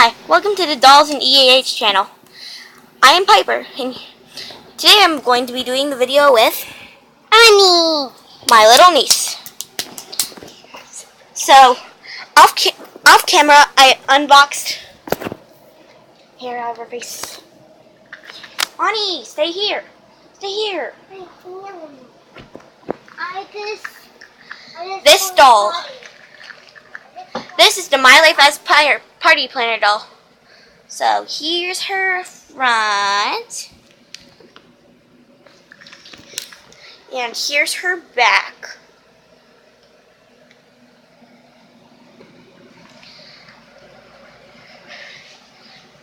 Hi, welcome to the Dolls and EAH channel. I am Piper, and today I'm going to be doing the video with Awnie, my little niece. So, off camera, I unboxed. Here, out of her face. Awnie, stay here. Stay here. This doll. This is the My Life as Party Planner doll. So here's her front. And here's her back.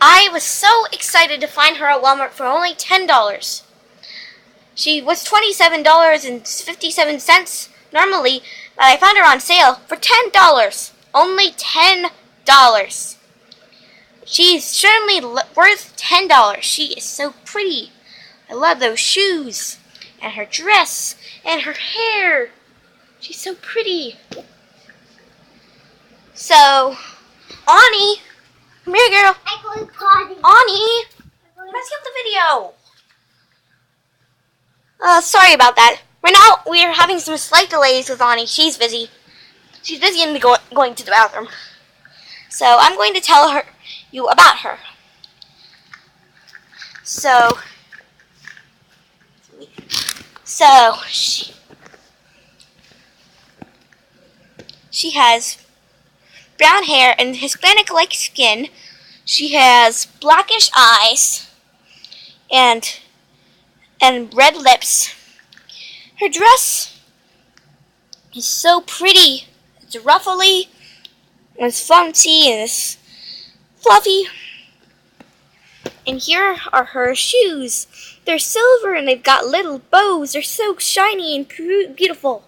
I was so excited to find her at Walmart for only $10. She was $27.57 normally, but I found her on sale for $10. Only $10. She's certainly worth $10. She is so pretty. I love those shoes and her dress and her hair. She's so pretty. So, Awnie, come here, girl. Awnie, let's get the video. Sorry about that. Right now, we are having some slight delays with Awnie. She's busy. She's busy in going to the bathroom. So, I'm going to tell you about her. So she has brown hair and Hispanic-like skin. She has blackish eyes and red lips. Her dress is so pretty. It's ruffly, and it's fancy, and it's fluffy. And here are her shoes. They're silver and they've got little bows. They're so shiny and beautiful.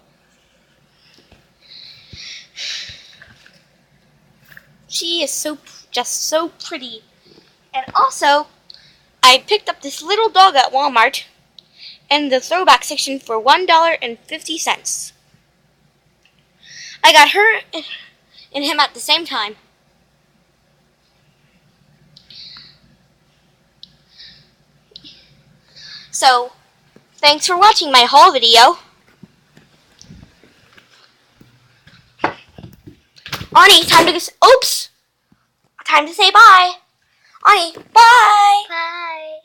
She is just so pretty. And also, I picked up this little dog at Walmart in the throwback section for $1.50. I got her and him at the same time. So, thanks for watching my haul video. Awnie, time to say bye. Awnie, bye. Bye.